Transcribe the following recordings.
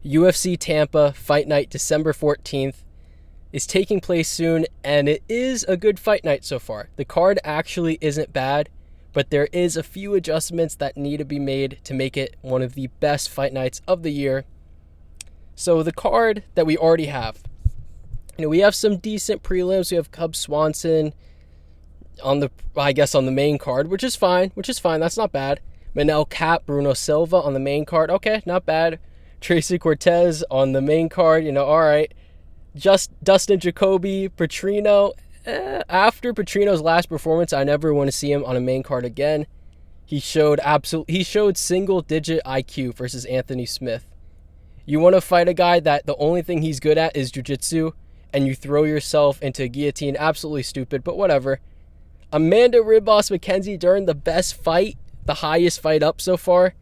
UFC Tampa Fight Night December 14th is taking place soon, and it is a good fight night so far. The card actually isn't bad, but there is a few adjustments that need to be made to make it one of the best fight nights of the year. So the card that we already have, we have some decent prelims. We have Cub Swanson on the main card, which is fine. That's not bad. Manel Cap, Bruno Silva on the main card. Okay, not bad. Tracy Cortez on the main card, all right. Just Dustin Jacoby, Petrino. After Petrino's last performance, I never want to see him on a main card again. He showed single-digit IQ versus Anthony Smith. You want to fight a guy that the only thing he's good at is jiu-jitsu, and you throw yourself into a guillotine. Absolutely stupid, but whatever. Amanda Ribos Mackenzie Dern, the best fight, the highest fight up so far.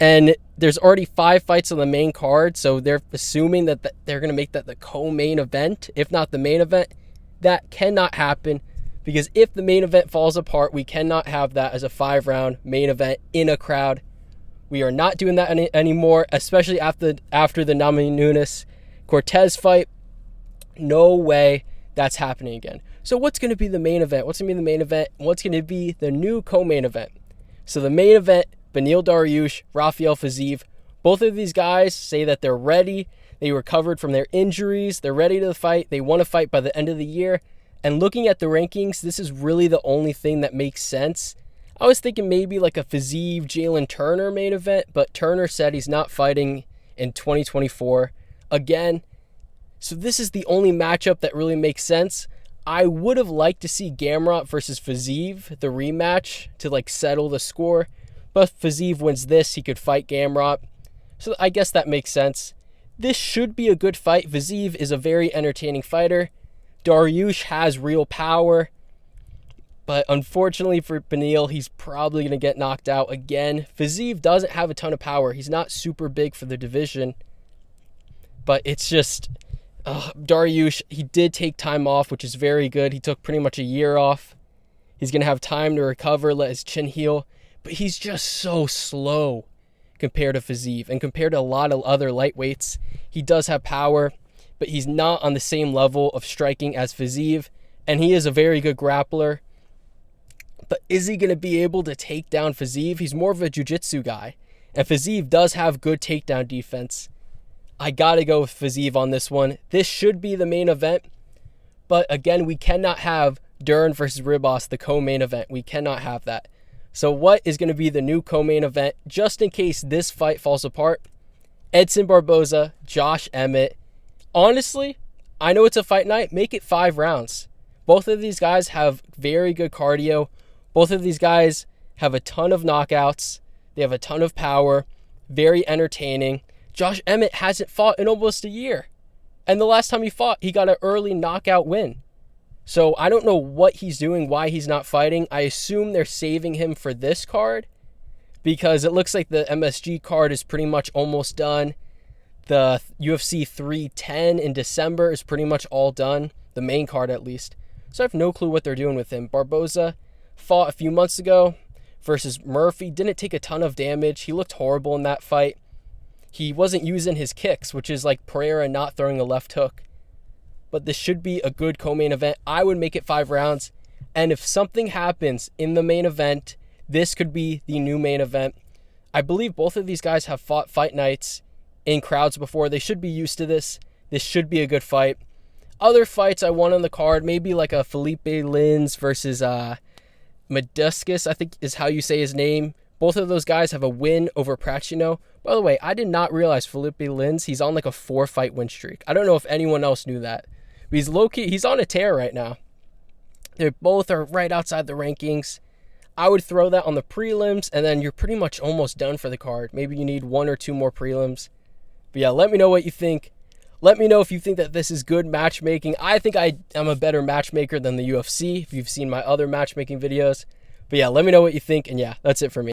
And there's already 5 fights on the main card, so they're assuming that they're going to make that the co-main event, if not the main event. That cannot happen, because if the main event falls apart, we cannot have that as a 5-round main event in a crowd. We are not doing that anymore, especially after the Nami Nunes Cortez fight. No way that's happening again. So what's going to be the main event? What's going to be the new co-main event? So the main event, Beneil Dariush, Rafael Fiziev. Both of these guys say that they're ready. They recovered from their injuries. They're ready to fight. They want to fight by the end of the year. And looking at the rankings, this is really the only thing that makes sense. I was thinking maybe like a Fiziev, Jalen Turner main event, but Turner said he's not fighting in 2024 again. So this is the only matchup that really makes sense. I would have liked to see Gamrot versus Fiziev, the rematch, to settle the score. But if Fiziev wins this, he could fight Gamrot. So I guess that makes sense. This should be a good fight. Fiziev is a very entertaining fighter. Dariush has real power. But unfortunately for Beneil, he's probably going to get knocked out again. Fiziev doesn't have a ton of power. He's not super big for the division. But it's just... Dariush, he did take time off, which is very good. He took pretty much a year off. He's going to have time to recover, let his chin heal. But he's just so slow compared to Fiziev. And compared to a lot of other lightweights, he does have power, but he's not on the same level of striking as Fiziev. And he is a very good grappler. But is he going to be able to take down Fiziev? He's more of a jiu-jitsu guy. And Fiziev does have good takedown defense. I got to go with Fiziev on this one. This should be the main event. But again, we cannot have Dern versus Ribos, the co-main event. We cannot have that. So what is going to be the new co-main event, just in case this fight falls apart? Edson Barboza, Josh Emmett. Honestly, I know it's a fight night. Make it 5 rounds. Both of these guys have very good cardio. Both of these guys have a ton of knockouts. They have a ton of power. Very entertaining. Josh Emmett hasn't fought in almost a year. And the last time he fought, he got an early knockout win. So I don't know what he's doing, why he's not fighting. I assume they're saving him for this card, because it looks like the MSG card is pretty much almost done. The UFC 310 in December is pretty much all done, the main card at least. So I have no clue what they're doing with him. Barboza fought a few months ago versus Murphy. Didn't take a ton of damage. He looked horrible in that fight. He wasn't using his kicks, which is like Pereira not throwing a left hook. But this should be a good co-main event. I would make it 5 rounds. And if something happens in the main event, this could be the new main event. I believe both of these guys have fought fight nights in crowds before. They should be used to this. This should be a good fight. Other fights I want on the card, maybe like a Felipe Lins versus Meduskus, I think is how you say his name. Both of those guys have a win over Pratchino. By the way, I did not realize Felipe Lins, he's on like a 4-fight win streak. I don't know if anyone else knew that. But he's low-key, he's on a tear right now. They both are right outside the rankings. I would throw that on the prelims, and then you're pretty much almost done for the card. Maybe you need 1 or 2 more prelims. But yeah, let me know what you think. Let me know if you think that this is good matchmaking. I think I am a better matchmaker than the UFC, if you've seen my other matchmaking videos. But yeah, let me know what you think, and yeah, that's it for me.